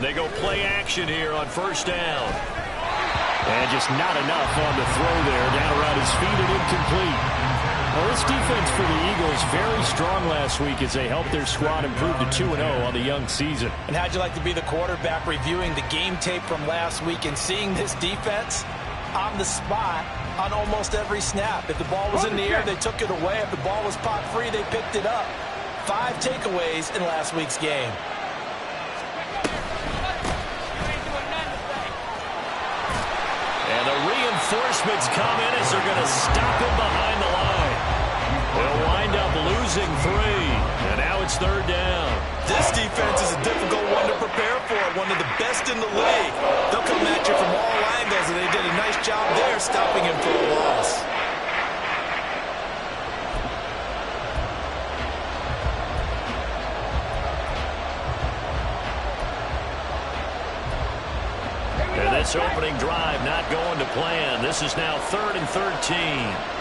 They go play action here on first down. And just not enough on the throw there. Down around his feet and incomplete. Well, this defense for the Eagles very strong last week as they helped their squad improve to 2-0 on the young season. And how'd you like to be the quarterback reviewing the game tape from last week and seeing this defense on the spot on almost every snap? If the ball was in the air, they took it away. If the ball was pop free, they picked it up. 5 takeaways in last week's game. And the reinforcements come in as they're going to stop him behind the line. They'll wind up losing 3. And now it's third down. This defense is a difficult one to prepare for. One of the best in the league. They'll come at you from all angles, and they did a nice job there stopping him for a loss. And this opening drive not going to plan. This is now 3rd and 13.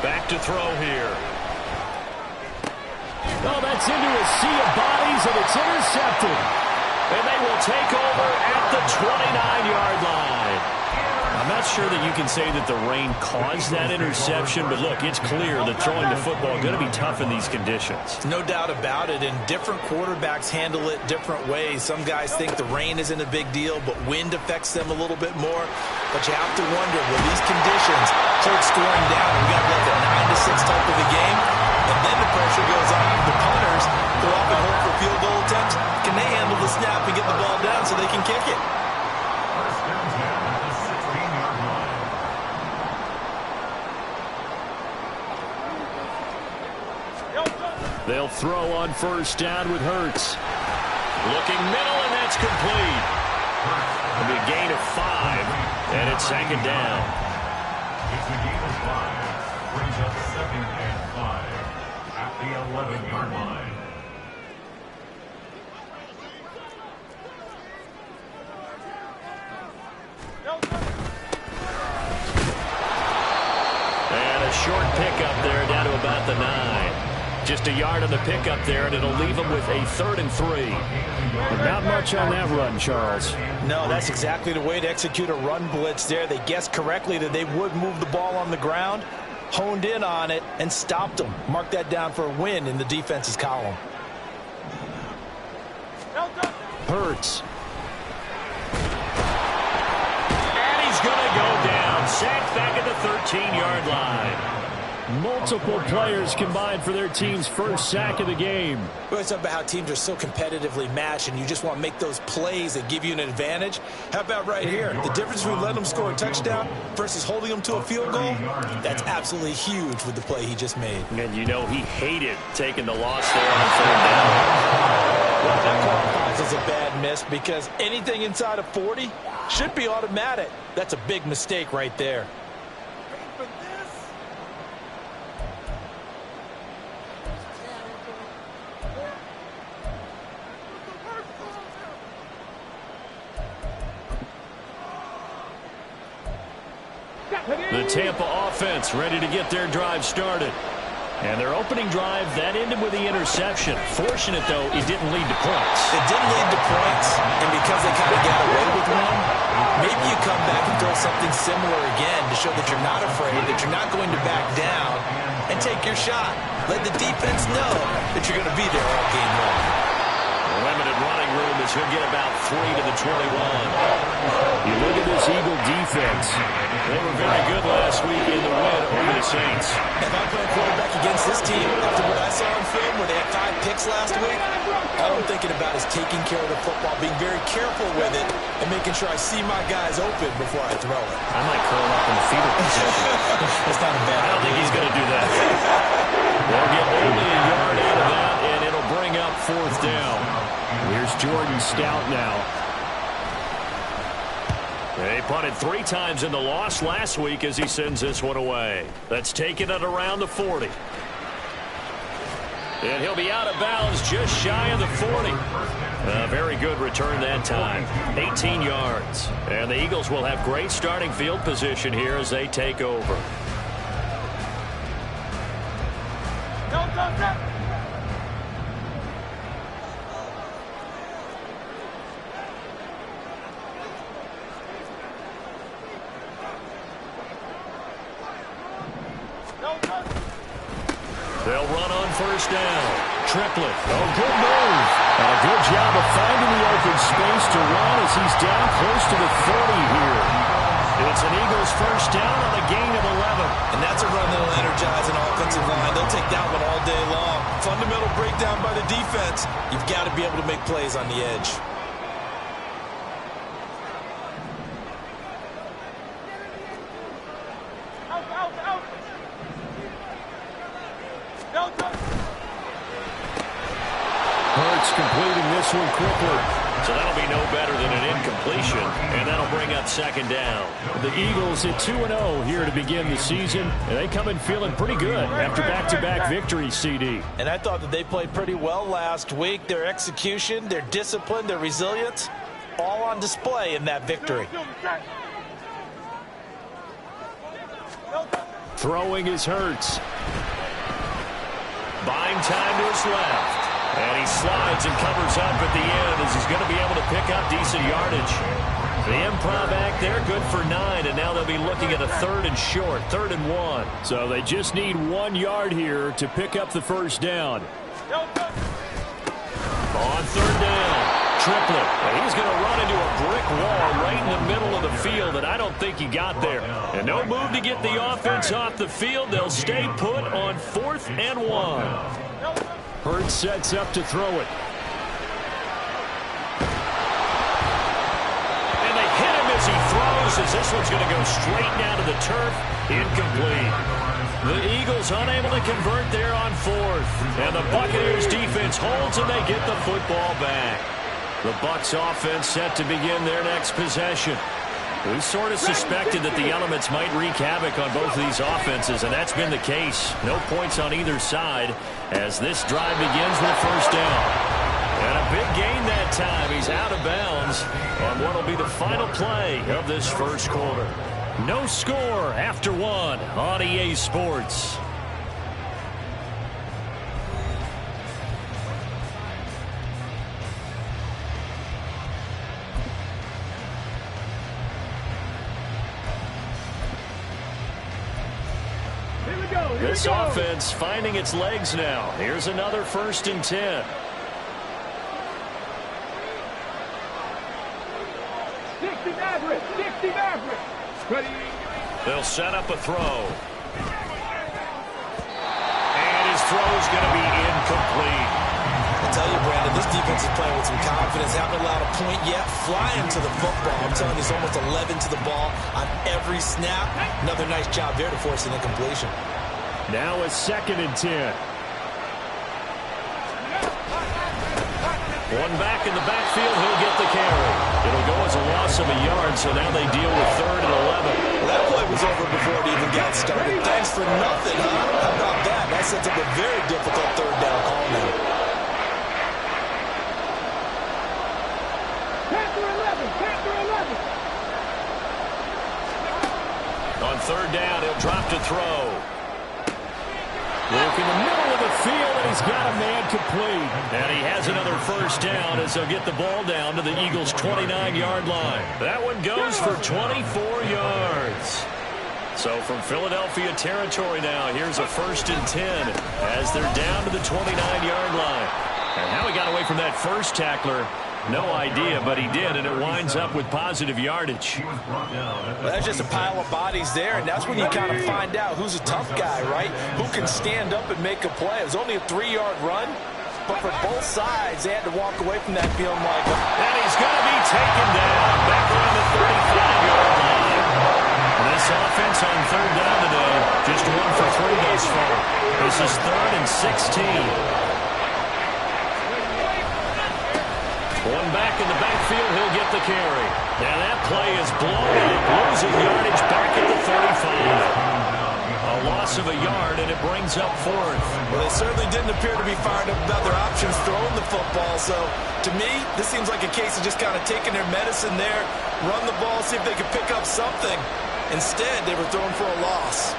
Back to throw here. Oh, that's into a sea of bodies, and it's intercepted. And they will take over at the 29-yard line. I'm not sure that you can say that the rain caused that interception, but look, it's clear that throwing the football is going to be tough in these conditions. No doubt about it, and different quarterbacks handle it different ways. Some guys think the rain isn't a big deal, but wind affects them a little bit more. But you have to wonder, will these conditions hold scoring down? We got like a 9-6 type of a game, and then the pressure goes on. The punters go off and hold for field goal attempts. Can they handle the snap and get the ball down so they can kick it? They'll throw on first down with Hurts. Looking middle, and that's complete. It'll be a gain of 5, and it's 2nd down. It's a gain of 5. Brings up 2nd and 5 at the 11-yard line. And a short pickup there down to about the 9. Just a yard on the pickup there, and it'll leave them with a 3rd and 3. But not much on that run, Charles. No, that's exactly the way to execute a run blitz there. They guessed correctly that they would move the ball on the ground, honed in on it, and stopped them. Mark that down for a win in the defense's column. Hurts. And he's going to go down. Sacked back at the 13-yard line. Multiple players combined for their team's first sack of the game. We always talk about how teams are so competitively matched, and you just want to make those plays that give you an advantage. How about right here? The difference between letting them score a touchdown versus holding them to a field goal, that's absolutely huge with the play he just made. And you know he hated taking the loss there on 3rd down. Well, that qualifies as a bad miss because anything inside of 40 should be automatic. That's a big mistake right there. The Tampa offense ready to get their drive started. And their opening drive, that ended with the interception. Fortunate, though, it didn't lead to points. It didn't lead to points, and because they kind of got away with one, maybe you come back and throw something similar again to show that you're not afraid, that you're not going to back down, and take your shot. Let the defense know that you're going to be there all game long. Limited running room as he'll get about 3 to the 21. You look at this Eagle defense. They were very good last week in the win over the Saints. If I'm playing quarterback against this team, after what I saw on film where they had 5 picks last week, all I'm thinking about is taking care of the football, being very careful with it, and making sure I see my guys open before I throw it. I might curl up in the fetal position. That's not a bad idea. I don't think he's going to do that. They'll get only a yard out of that, and it'll bring up 4th down. Here's Jordan Stout now. They punted 3 times in the loss last week as he sends this one away. That's taken it around the 40. And he'll be out of bounds just shy of the 40. A very good return that time. 18 yards. And the Eagles will have great starting field position here as they take over. They'll run on first down. Triplett. Oh, good move. And a good job of finding the open space to run as he's down close to the 40 here. It's an Eagles first down on a gain of 11. And that's a run that'll energize an offensive line. They'll take that one all day long. Fundamental breakdown by the defense. You've got to be able to make plays on the edge. Hurts completing this one quickly. So that'll be no better than an incompletion, and that'll bring up second down. The Eagles at 2-0 here to begin the season, and they come in feeling pretty good after back-to-back victories, CD. And I thought that they played pretty well last week. Their execution, their discipline, their resilience, all on display in that victory. Throwing is Hurts. Buying time to his left. And he slides and covers up at the end as he's going to be able to pick up decent yardage. The improv act there, good for 9, and now they'll be looking at a 3rd and short, 3rd and 1. So they just need 1 yard here to pick up the first down. On 3rd down, Triplett. And he's going to run into a brick wall right in the middle of the field, and I don't think he got there. And no move to get the offense off the field. They'll stay put on 4th and 1. Hurts sets up to throw it. And they hit him as he throws, as this one's going to go straight down to the turf. Incomplete. The Eagles unable to convert there on 4th. And the Buccaneers defense holds and they get the football back. The Bucs offense set to begin their next possession. We sort of suspected that the elements might wreak havoc on both of these offenses, and that's been the case. No points on either side as this drive begins with a first down. And a big gain that time. He's out of bounds on what will be the final play of this first quarter. No score after 1 on EA Sports. This offense finding its legs now. Here's another 1st and 10. 60 Maverick. Ready. They'll set up a throw. And his throw is going to be incomplete. I tell you, Brandon, this defense is playing with some confidence. Haven't allowed a point yet. Flying to the football. I'm telling you, it's almost 11 to the ball on every snap. Another nice job there to force an incompletion. Now a 2nd and 10. One back in the backfield, he'll get the carry. It'll go as a loss of a yard, so now they deal with 3rd and 11. Well, that play was over before it even got started. Thanks for nothing, huh? How about that? That sets up a very difficult 3rd down call now. Panther 11. On 3rd down, he'll drop to throw. Look in the middle of the field, and he's got a man complete. And he has another first down as they'll get the ball down to the Eagles' 29-yard line. That one goes for 24 yards. So from Philadelphia territory now, here's a 1st and 10 as they're down to the 29-yard line. And how he got away from that first tackler, no idea, but he did, and it winds up with positive yardage. Well, that's just a pile of bodies there, and that's when you kind of find out who's a tough guy, right? Who can stand up and make a play. It was only a 3-yard run, but for both sides, they had to walk away from that feeling like... And he's going to be taken down back around the 35-yard line. This offense on 3rd down today, just 1 for 3 thus far. This is 3rd and 16. One back in the backfield, he'll get the carry. Now that play is blown up, losing yardage back at the 35. A loss of a yard, and it brings up fourth. Well, they certainly didn't appear to be fired up about their options throwing the football. So, to me, this seems like a case of just kind of taking their medicine there, run the ball, see if they could pick up something. Instead, they were throwing for a loss.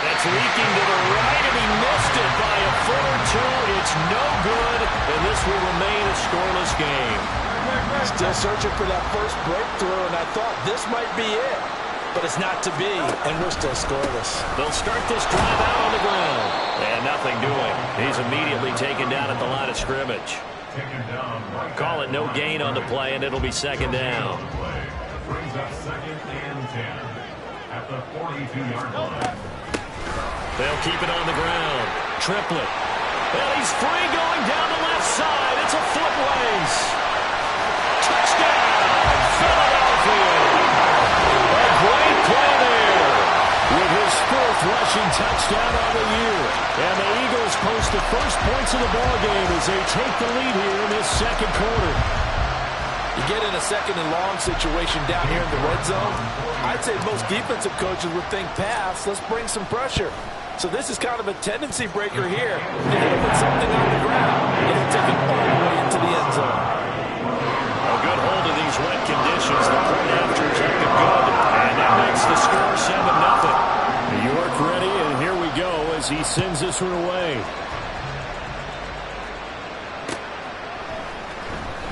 That's leaking to the right, and he missed it by a foot or two. It's no good, and this will remain a scoreless game. Still searching for that first breakthrough, and I thought this might be it. But it's not to be, and we're still scoreless. They'll start this drive out on the ground. And nothing doing. He's immediately taken down at the line of scrimmage. Call it no gain on the play, and it'll be second down. Brings up 2nd and 10 at the 42-yard line. They'll keep it on the ground. Triplett. Well, he's free going down the left side. It's a foot race. Touchdown, Philadelphia. A great play there with his 4th rushing touchdown on the year. And the Eagles post the first points of the ballgame as they take the lead here in this second quarter. You get in a second and long situation down here in the red zone, I'd say most defensive coaches would think pass, let's bring some pressure. So this is kind of a tendency breaker here. You hit him with something on the ground, and he'll take it all the way into the end zone. A good hold of these wet conditions. The point after is up and good, and that makes the score 7-0. York ready, and here we go as he sends this one away.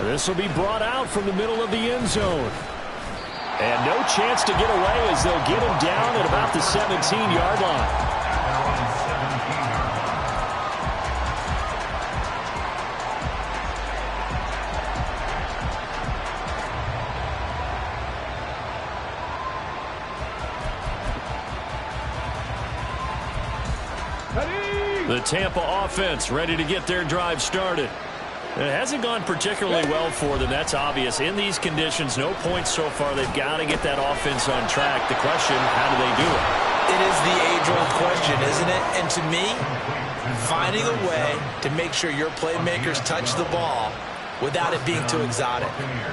This will be brought out from the middle of the end zone. And no chance to get away as they'll get him down at about the 17-yard line. The Tampa offense ready to get their drive started. It hasn't gone particularly well for them. That's obvious. In these conditions, no points so far. They've got to get that offense on track. The question, how do they do it? It is the age-old question, isn't it? And to me, finding a way to make sure your playmakers touch the ball without it being too exotic.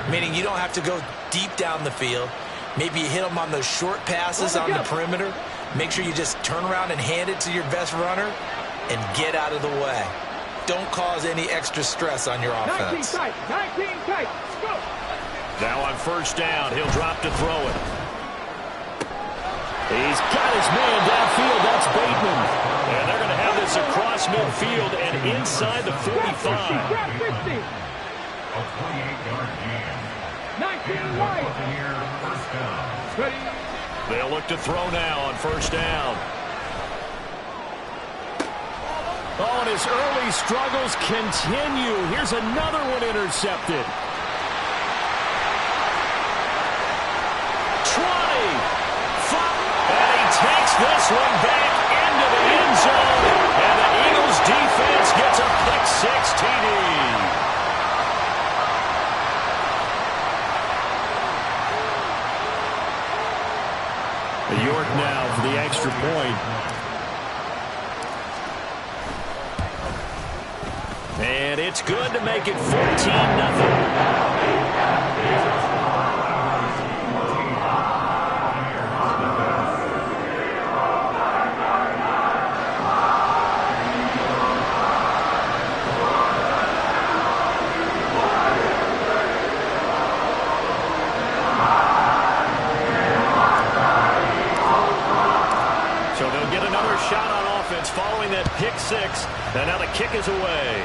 Meaning you don't have to go deep down the field. Maybe you hit them on those short passes on the perimeter. Make sure you just turn around and hand it to your best runner and get out of the way. Don't cause any extra stress on your offense. 19 tight. Go. Now on first down, he'll drop to throw it. He's got his man downfield. That's Bateman. And they're going to have this across midfield and inside the 45. Grab 50. A 28-yard gain. 19 wide. Buccaneer first down. Ready. They'll look to throw now on first down. Oh, and his early struggles continue. Here's another one intercepted. 20. And he takes this one back into the end zone. And the Eagles defense gets a pick-six TD. York now for the extra point. And it's good to make it 14-0. Following that pick six, and now the kick is away.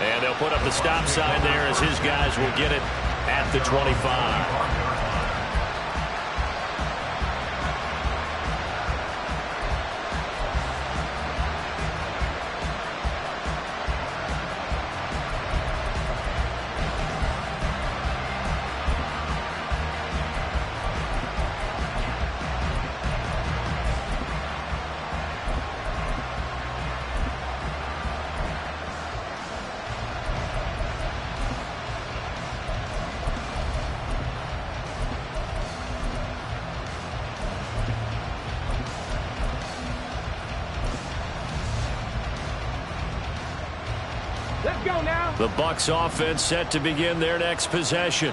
And they'll put up the stop sign there as his guys will get it at the 25. The Bucs offense set to begin their next possession.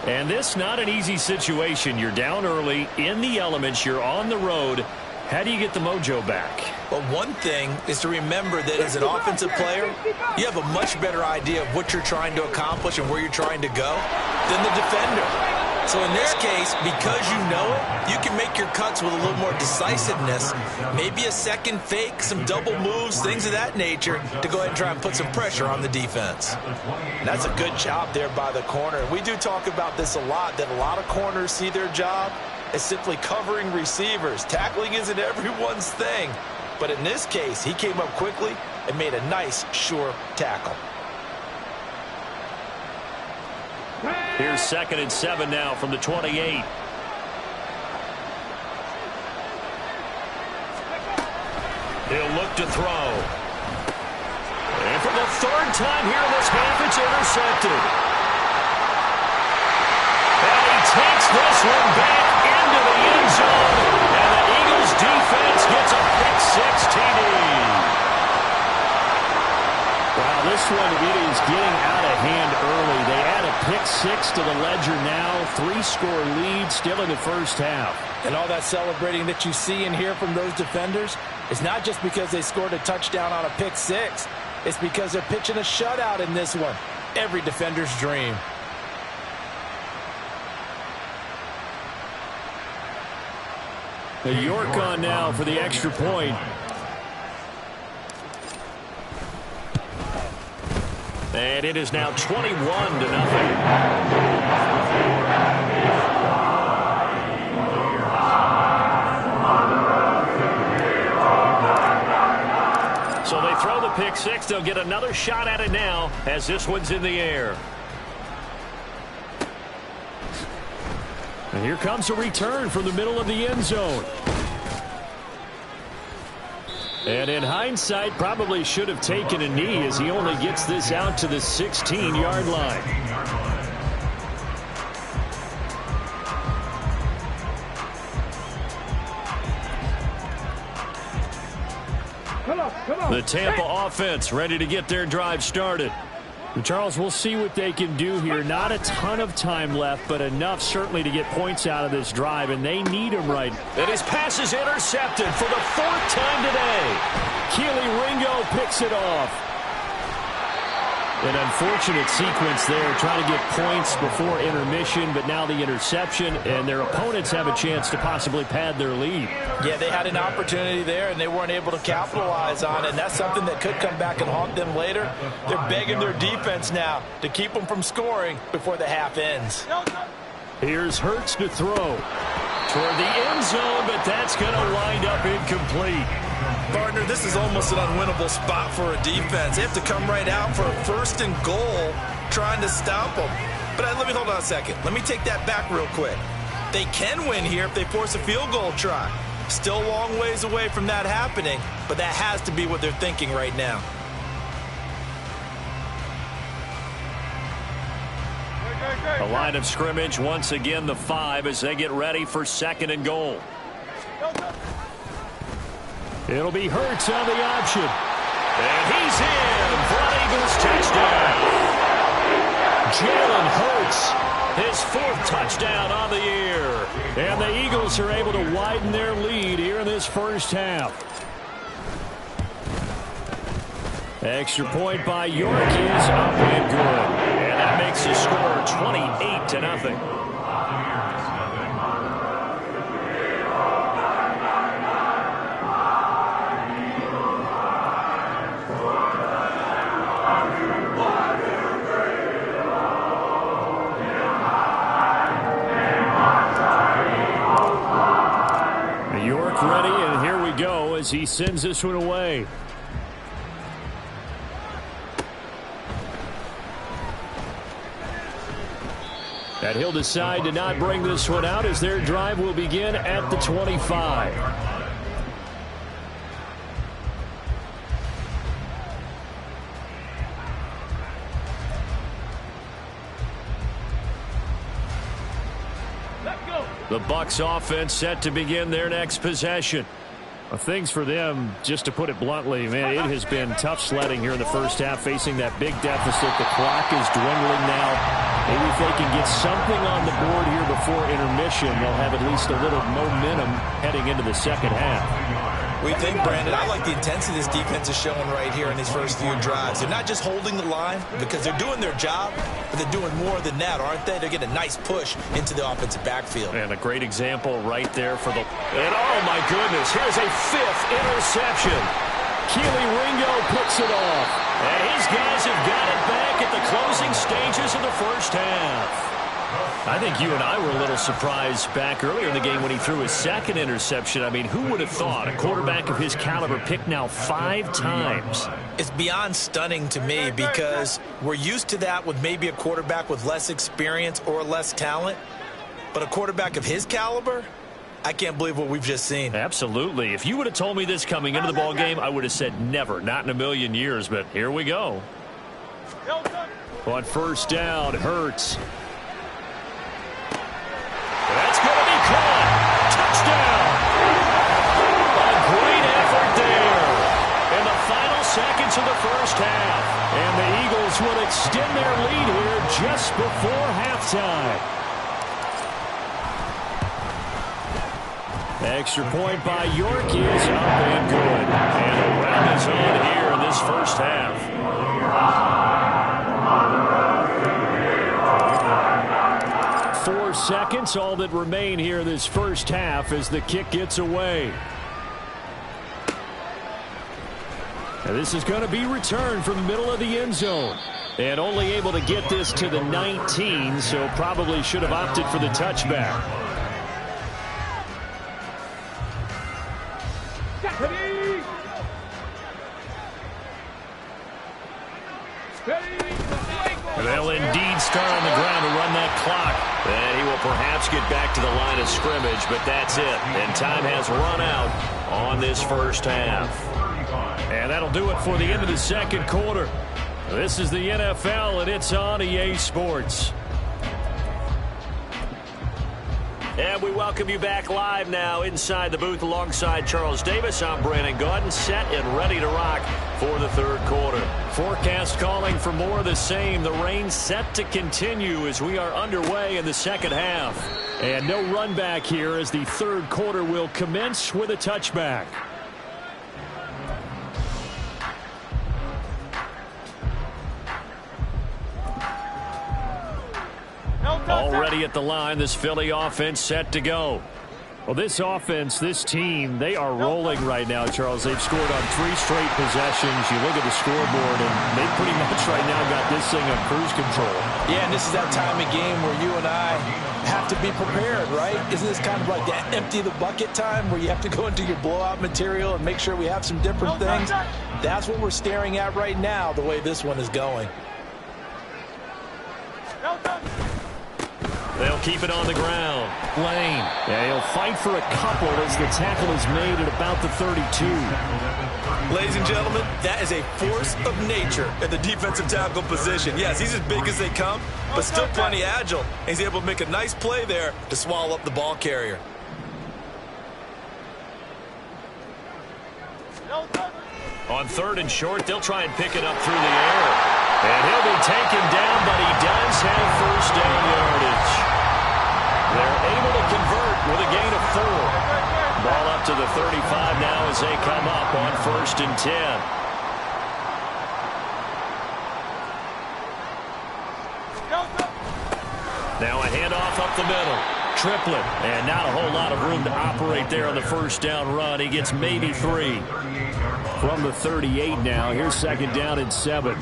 And this not an easy situation. You're down early, in the elements, you're on the road. How do you get the mojo back? Well, one thing is to remember that as an offensive player, you have a much better idea of what you're trying to accomplish and where you're trying to go than the defender. So in this case, because you know it, you can make your cuts with a little more decisiveness, maybe a second fake, some double moves, things of that nature, to go ahead and try and put some pressure on the defense. And that's a good job there by the corner. We do talk about this a lot, that a lot of corners see their job as simply covering receivers. Tackling isn't everyone's thing. But in this case, he came up quickly and made a nice, sure tackle. Here's 2nd and 7 now from the 28. He'll look to throw. And for the 3rd time here in this half, it's intercepted. And he takes this one back into the end zone. And the Eagles defense gets a pick-6 TD. Wow, this one, it is getting out of hand early. They add a pick-6 to the ledger now. 3-score lead still in the first half. And all that celebrating that you see and hear from those defenders is not just because they scored a touchdown on a pick-6. It's because they're pitching a shutout in this one. Every defender's dream. York on now for the extra point. And it is now 21-0. So they throw the pick-6. They'll get another shot at it now as this one's in the air. And here comes a return from the middle of the end zone. And in hindsight, probably should have taken a knee as he only gets this out to the 16-yard line. The Tampa offense ready to get their drive started. And Charles, we'll see what they can do here. Not a ton of time left, but enough certainly to get points out of this drive, and they need them right. And his pass is intercepted for the 4th time today. Keely Ringo picks it off. An unfortunate sequence there, trying to get points before intermission, but now the interception, and their opponents have a chance to possibly pad their lead. Yeah, they had an opportunity there, and they weren't able to capitalize on it, and that's something that could come back and haunt them later. They're begging their defense now to keep them from scoring before the half ends. Here's Hurts to throw toward the end zone, but that's going to wind up incomplete. Partner, this is almost an unwinnable spot for a defense. They have to come right out for a 1st and goal trying to stop them. But let me hold on a second. Let me take that back real quick. They can win here if they force a field goal try. Still a long ways away from that happening, but that has to be what they're thinking right now. A line of scrimmage, once again the 5 as they get ready for 2nd and goal. It'll be Hurts on the option. And he's in for an Eagles touchdown. Jalen Hurts, his 4th touchdown on the year. And the Eagles are able to widen their lead here in this first half. Extra point by York is up and good. And that makes the score 28-0. York ready, and here we go as he sends this one away. And he'll decide to not bring this one out as their drive will begin at the 25. The Bucs offense set to begin their next possession. Things for them, just to put it bluntly, man, it has been tough sledding here in the first half, facing that big deficit. The clock is dwindling now. Maybe if they can get something on the board here before intermission, they'll have at least a little momentum heading into the second half. What do you think, Brandon? I like the intensity this defense is showing right here in these first few drives. They're not just holding the line because they're doing their job, but they're doing more than that, aren't they? They're getting a nice push into the offensive backfield. And a great example right there for the... And oh, my goodness, here's a 5th interception. Kelee Ringo puts it off. And his guys have got it back at the closing stages of the first half. I think you and I were a little surprised back earlier in the game when he threw his 2nd interception. I mean, who would have thought a quarterback of his caliber picked now 5 times? It's beyond stunning to me because we're used to that with maybe a quarterback with less experience or less talent. But a quarterback of his caliber, I can't believe what we've just seen. Absolutely. If you would have told me this coming into the ballgame, I would have said never, not in a million years. But here we go. On first down, Hurts. That's going to be caught. Touchdown. A great effort there in the final seconds of the first half. And the Eagles will extend their lead here just before halftime. Extra point by York is up and good. And a run is on here in this first half. 4 seconds, all that remain here this first half as the kick gets away. And this is going to be returned from the middle of the end zone. And only able to get this to the 19, so probably should have opted for the touchback. They'll indeed start on the ground to run that clock. And he will perhaps get back to the line of scrimmage, but that's it. And time has run out on this first half. And that'll do it for the end of the second quarter. This is the NFL, and it's on EA Sports. And we welcome you back live now inside the booth alongside Charles Davis. I'm Brandon Gaudin, set and ready to rock for the third quarter. Forecast calling for more of the same. The rain set to continue as we are underway in the second half. And no run back here as the third quarter will commence with a touchback. Already at the line, this Philly offense set to go. Well, this offense, this team, they are rolling right now, Charles. They've scored on 3 straight possessions. You look at the scoreboard, and they pretty much right now got this thing on cruise control. Yeah, and this is that time of game where you and I have to be prepared, right? Isn't this kind of like that empty the bucket time where you have to go into your blowout material and make sure we have some different things? That's what we're staring at right now, the way this one is going. They'll keep it on the ground. Lane. Yeah, he'll fight for a couple as the tackle is made at about the 32. Ladies and gentlemen, that is a force of nature at the defensive tackle position. Yes, he's as big as they come, but still plenty agile. He's able to make a nice play there to swallow up the ball carrier. On 3rd and short, they'll try and pick it up through the air. And he'll be taken down, but he does have first down yardage. They're able to convert with a gain of 4. Ball up to the 35 now as they come up on 1st and 10. Now a handoff up the middle. Triplett, and not a whole lot of room to operate there on the first down run. He gets maybe 3. From the 38 now, here's 2nd down and 7.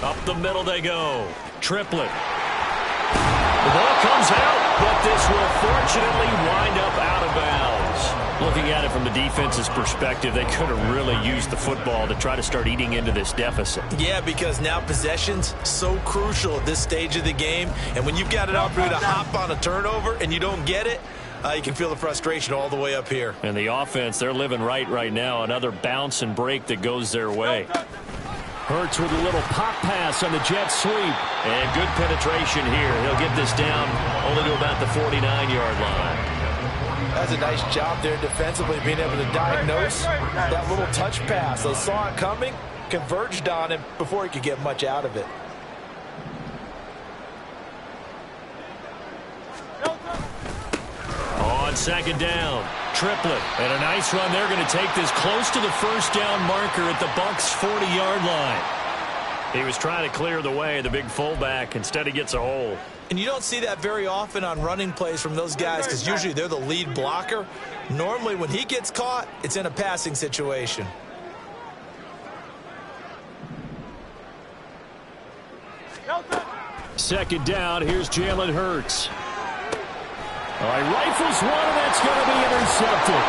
Up the middle they go. Triplett. The ball comes out, but this will fortunately wind up out of bounds. Looking at it from the defense's perspective, they could have really used the football to try to start eating into this deficit. Yeah, because now possession's so crucial at this stage of the game. And when you've got an opportunity to hop on a turnover and you don't get it, you can feel the frustration all the way up here. And the offense, they're living right now. Another bounce and break that goes their way. Hurts with a little pop pass on the jet sweep. And good penetration here. He'll get this down only to about the 49-yard line. That's a nice job there defensively, being able to diagnose that little touch pass. They saw it coming, converged on him before he could get much out of it. On second down, Triplett. And a nice run. They're going to take this close to the first down marker at the Bucs' 40-yard line. He was trying to clear the way, the big fullback. Instead, he gets a hole. And you don't see that very often on running plays from those guys because usually they're the lead blocker. Normally, when he gets caught, it's in a passing situation. Second down, here's Jalen Hurts. All right, rifles one, and that's going to be intercepted.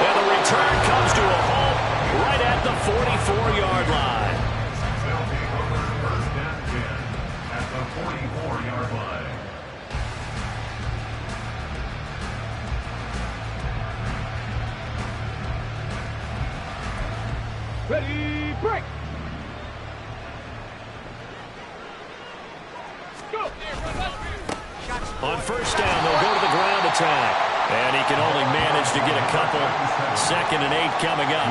And the return comes to a halt right at the 44-yard line. They'll take over first and 10 at the 44-yard line. Ready, break. Go. On first down, they'll go to the ground attack. And he can only manage to get a couple. 2nd and 8 coming up.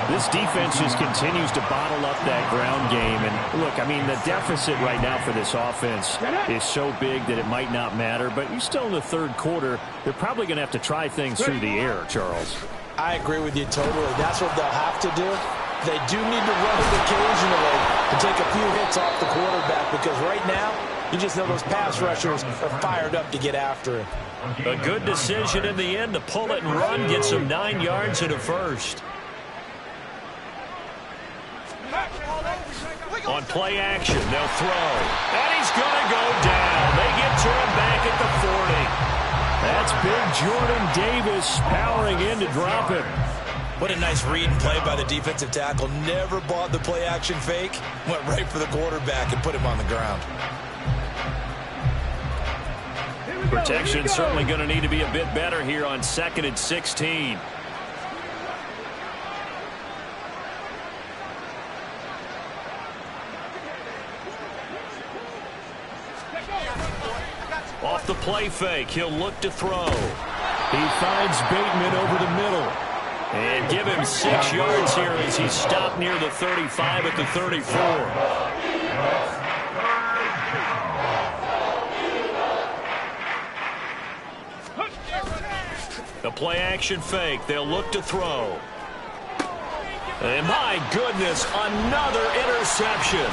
This defense just continues to bottle up that ground game. And look, I mean, the deficit right now for this offense is so big that it might not matter. But you're still in the third quarter. They're probably going to have to try things through the air, Charles. I agree with you totally. That's what they'll have to do. They do need to run it occasionally to take a few hits off the quarterback because right now, you just know those pass rushers are fired up to get after him. A good decision in the end to pull it and run, get some 9 yards and a first. On play action, they'll throw. And he's going to go down. They get to him back at the 40. That's big Jordan Davis powering in to drop him. What a nice read and play by the defensive tackle. Never bought the play action fake. Went right for the quarterback and put him on the ground. Protection certainly going to need to be a bit better here on 2nd and 16. Off the play fake, he'll look to throw. He finds Bateman over the middle. And give him 6 yards here as he's stopped near the 35 at the 34. The play action fake. They'll look to throw. And my goodness, another interception.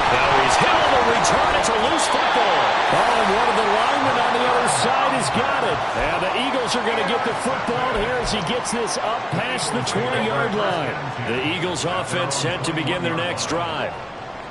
Now he's hit on the return. It's a loose football. Oh, and one of the linemen on the other side has got it. And the Eagles are going to get the football here as he gets this up past the 20-yard line. The Eagles offense set to begin their next drive.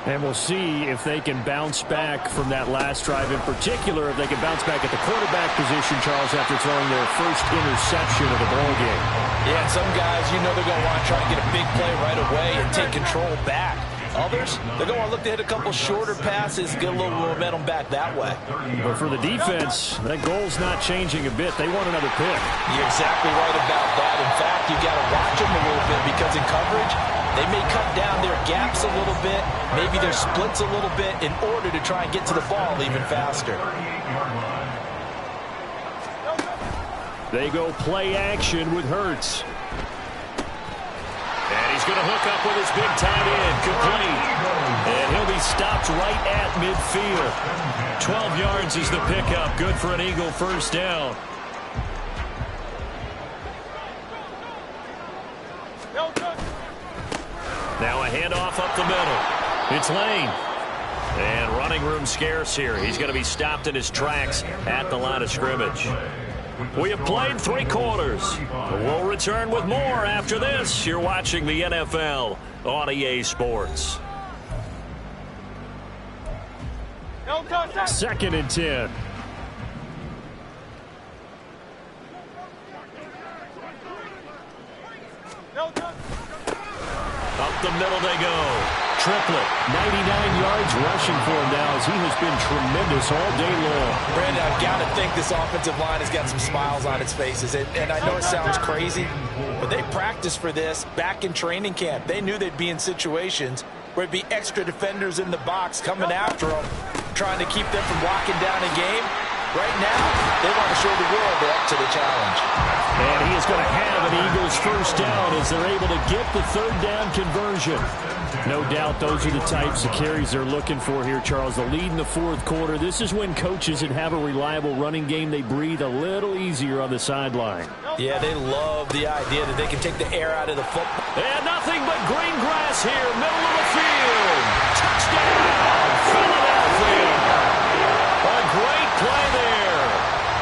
And we'll see if they can bounce back from that last drive, in particular, if they can bounce back at the quarterback position, Charles, after throwing their first interception of the ballgame. Yeah, and some guys, you know they're going to want to try and get a big play right away and take control back. Others, they're going to look to hit a couple shorter passes, get a little momentum back that way. But for the defense, that goal's not changing a bit. They want another pick. You're exactly right about that. In fact, you got to watch them a little bit because in coverage, they may cut down their gaps a little bit, maybe their splits a little bit in order to try and get to the ball even faster. They go play action with Hurts. And he's going to hook up with his big tight end, complete. And he'll be stopped right at midfield. 12 yards is the pickup. Good for an Eagle first down. Now a handoff up the middle. It's Lane. And running room scarce here. He's going to be stopped in his tracks at the line of scrimmage. We have played 3 quarters. We'll return with more after this. You're watching the NFL on EA Sports. 2nd and 10. Up the middle they go. Triplett, 99 yards rushing for him now as he has been tremendous all day long. Brandon, I've got to think this offensive line has got some smiles on its faces. And I know it sounds crazy, but But they practiced for this back in training camp. They knew they'd be in situations where it'd be extra defenders in the box coming after them, trying to keep them from locking down a game. Right now, they want to show the world they're up to the challenge. And he is going to have an Eagles first down as they're able to get the third down conversion. No doubt those are the types of carries they're looking for here, Charles. The lead in the fourth quarter. This is when coaches that have a reliable running game, they breathe a little easier on the sideline. Yeah, they love the idea that they can take the air out of the football. And nothing but green grass here, middle of the field. Touchdown, Philadelphia. A great play there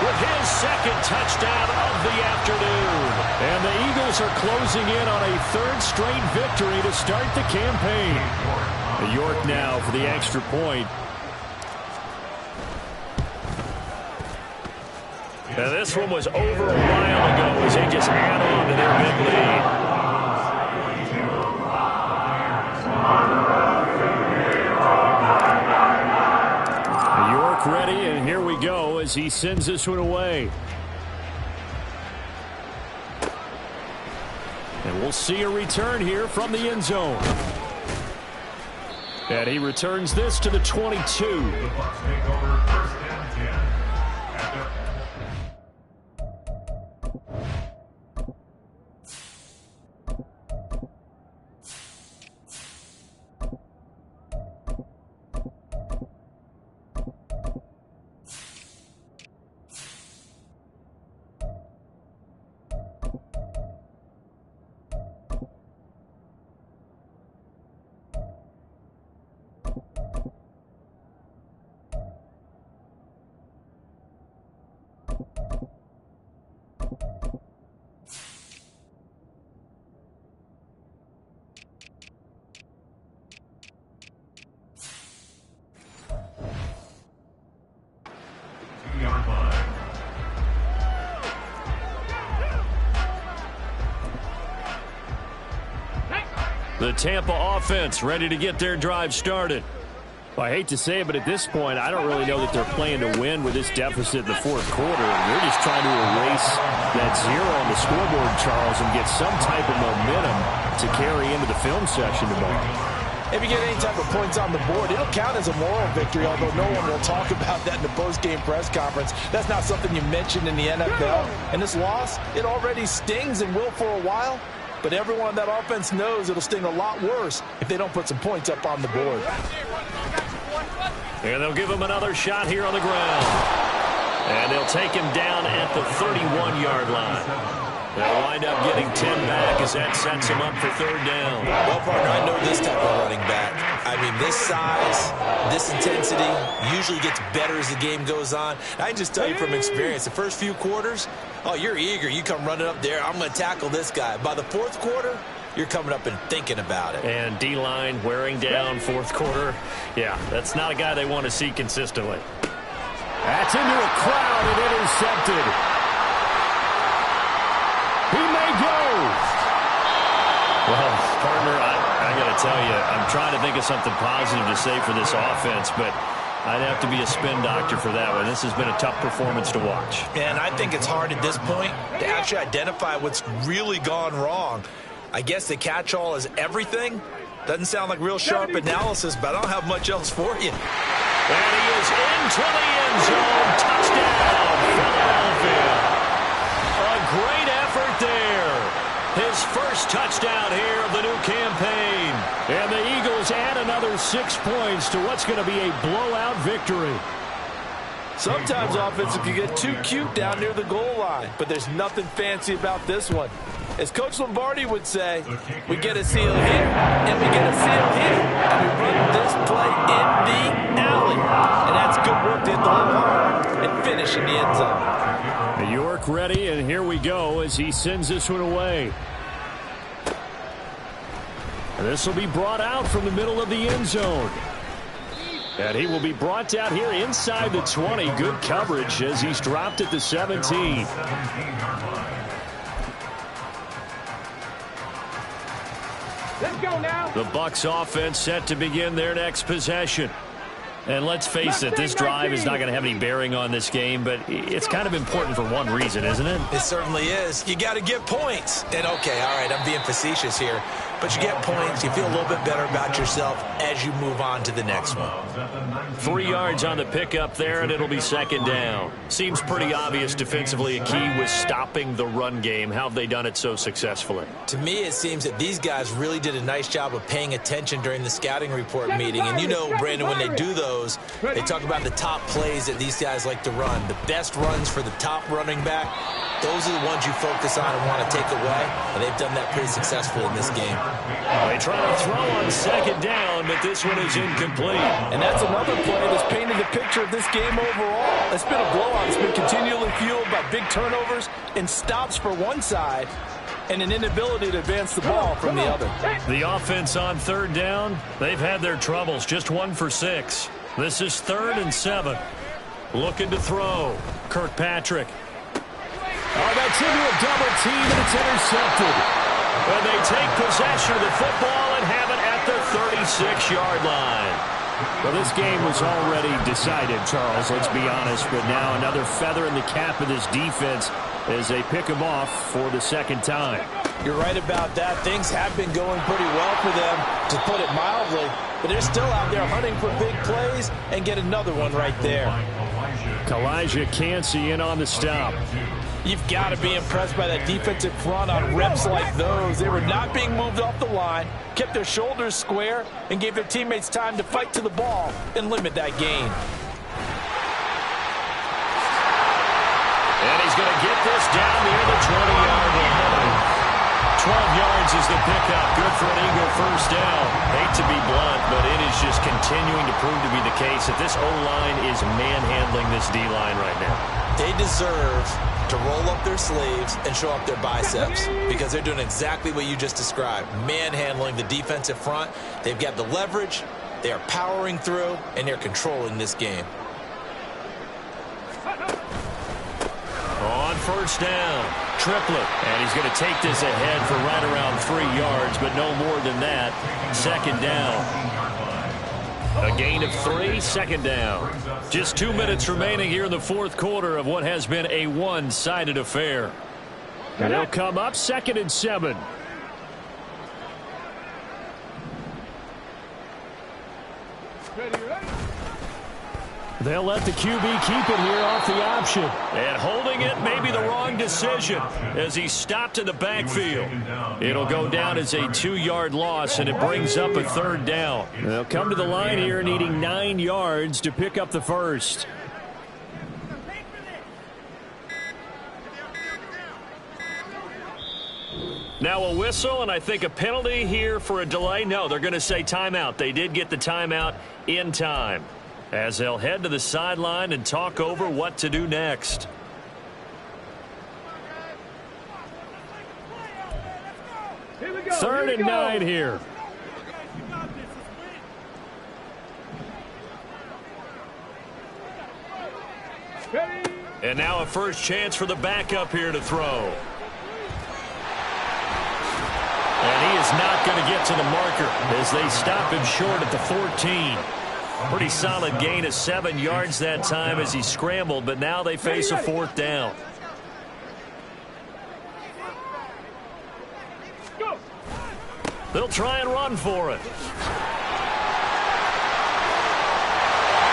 with his second touchdown of the afternoon. And the Eagles are closing in on a third straight victory to start the campaign. York now for the extra point. Now this one was over a while ago as they just add on to their big lead. York ready, and here we go as he sends this one away. And we'll see a return here from the end zone. And he returns this to the 22. The Bucs take over first and 10 at their The Tampa offense ready to get their drive started. Well, I hate to say it, but at this point, I don't really know that they're playing to win with this deficit in the fourth quarter. They're just trying to erase that zero on the scoreboard, Charles, and get some type of momentum to carry into the film session tomorrow. If you get any type of points on the board, it'll count as a moral victory, although no one will talk about that in the post-game press conference. That's not something you mentioned in the NFL. And this loss, it already stings and will for a while. But everyone on that offense knows it'll sting a lot worse if they don't put some points up on the board. And they'll give him another shot here on the ground. And they'll take him down at the 31-yard line. They'll wind up getting 10 back as that sets him up for third down. Well, partner, I know this type of running back. I mean, this size, this intensity usually gets better as the game goes on. I can just tell you from experience, the first few quarters, oh, you're eager. You come running up there, I'm going to tackle this guy. By the fourth quarter, you're coming up and thinking about it. And D-line wearing down fourth quarter. Yeah, that's not a guy they want to see consistently. That's into a crowd and intercepted. He may go. Well, partner, I got to tell you, I'm trying to think of something positive to say for this offense, but I'd have to be a spin doctor for that one. This has been a tough performance to watch. And I think it's hard at this point to actually identify what's really gone wrong. I guess the catch-all is everything. Doesn't sound like real sharp analysis, but I don't have much else for you. And he is into the end zone. Touchdown, Philadelphia. A great effort there. His first touchdown here of the new campaign. And the Eagles add another 6 points to what's going to be a blowout victory. Sometimes offenses can get too cute down near the goal line, but there's nothing fancy about this one. As Coach Lombardi would say, we get a seal here, and we get a seal here, and we run this play in the alley. And that's good work to hit the whole arm and finish in the end zone. York ready, and here we go as he sends this one away. And this will be brought out from the middle of the end zone. And he will be brought down here inside the 20. Good coverage as he's dropped at the 17. Let's go now. The Bucs offense set to begin their next possession. And let's face it, this drive is not going to have any bearing on this game, but it's kind of important for one reason, isn't it? It certainly is. You got to get points. And, okay, all right, I'm being facetious here. But you get points, you feel a little bit better about yourself as you move on to the next one. 3 yards on the pickup there, and it'll be second down. Seems pretty obvious defensively a key was stopping the run game. How have they done it so successfully? To me, it seems that these guys really did a nice job of paying attention during the scouting report meeting. And you know, Brandon, when they do those, they talk about the top plays that these guys like to run. The best runs for the top running back, those are the ones you focus on and want to take away. And they've done that pretty successfully in this game. They try to throw on second down, but this one is incomplete. And that's another play that's painted the picture of this game overall. It's been a blowout. It's been continually fueled by big turnovers and stops for one side and an inability to advance the ball from the other. The offense on third down, they've had their troubles. Just 1 for 6. This is 3rd and 7. Looking to throw. Kirkpatrick. Oh, that's into a double team, and it's intercepted. And they take possession of the football and have it at their 36-yard line. Well, this game was already decided, Charles, let's be honest. But now another feather in the cap of this defense as they pick them off for the second time. You're right about that. Things have been going pretty well for them, to put it mildly. But they're still out there hunting for big plays and get another one right there. Kalijah Kancey in on the stop. You've got to be impressed by that defensive front on reps like those. They were not being moved off the line, kept their shoulders square, and gave their teammates time to fight to the ball and limit that gain. And he's going to get this down near the 20-yard line. 12 yards is the pickup. Good for an Eagle first down. Hate to be blunt, but it is just continuing to prove to be the case that this O-line is manhandling this D-line right now. They deserve to roll up their sleeves and show up their biceps because they're doing exactly what you just described, manhandling the defensive front. They've got the leverage, they are powering through, and they're controlling this game. On first down, Triplett, and he's going to take this ahead for right around 3 yards, but no more than that. Second down. A gain of 3, second down. Just 2 minutes remaining here in the fourth quarter of what has been a one-sided affair. And they'll come up 2nd and 7. They'll let the QB keep it here off the option. And holding it may be the wrong decision as he stopped in the backfield. It'll go down as a 2-yard loss, and it brings up a 3rd down. They'll come to the line here needing 9 yards to pick up the first. Now a whistle, and I think a penalty here for a delay. No, they're going to say timeout. They did get the timeout in time, as they'll head to the sideline and talk over what to do next. Third and 9 here. And now a first chance for the backup here to throw. And he is not going to get to the marker as they stop him short at the 14. Pretty solid gain of 7 yards that time as he scrambled, but now they face a 4th down. They'll try and run for it.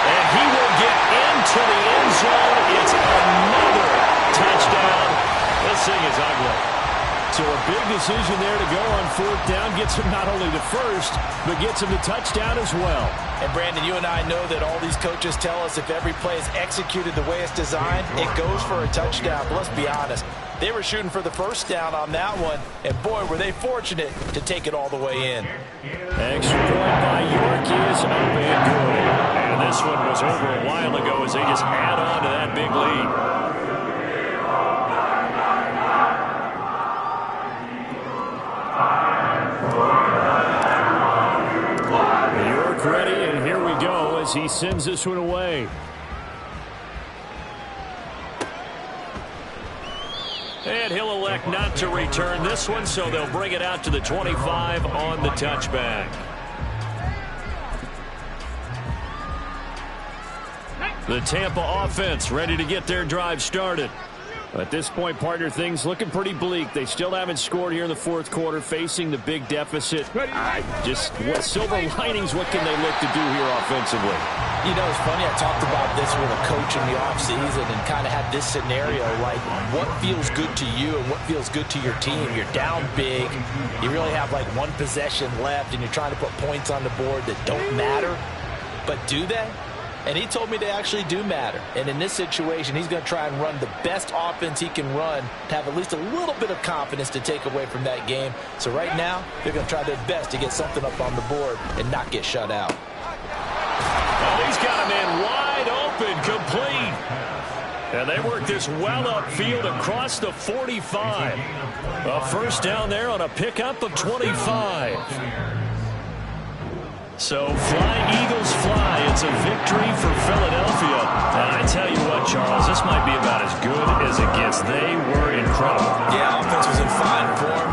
And he will get into the end zone. It's another touchdown. This thing is ugly. So a big decision there to go on 4th down. Gets him not only the first, but gets him the touchdown as well. And Brandon, you and I know that all these coaches tell us if every play is executed the way it's designed, it goes for a touchdown. But let's be honest, they were shooting for the first down on that one, and boy, were they fortunate to take it all the way in. Extra point by York is up and good. And this one was over a while ago as they just add on to that big lead. Ready, and here we go as he sends this one away. And he'll elect not to return this one, so they'll bring it out to the 25 on the touchback. The Tampa offense ready to get their drive started. At this point, partner, things looking pretty bleak. They still haven't scored here in the fourth quarter, facing the big deficit. Just what silver linings, what can they look to do here offensively? You know, it's funny, I talked about this with a coach in the offseason and kind of had this scenario, like what feels good to you and what feels good to your team. You're down big. You really have like one possession left, and you're trying to put points on the board that don't matter. But do they? And he told me they actually do matter. And in this situation, he's going to try and run the best offense he can run to have at least a little bit of confidence to take away from that game. So right now, they're going to try their best to get something up on the board and not get shut out. Oh, he's got him in wide open, complete. And they work this well upfield across the 45. A first down there on a pickup of 25. So fly, Eagles fly. It's a victory for Philadelphia. And I tell you what, Charles, this might be about as good as it gets. They were incredible. Yeah, offense was in fine form.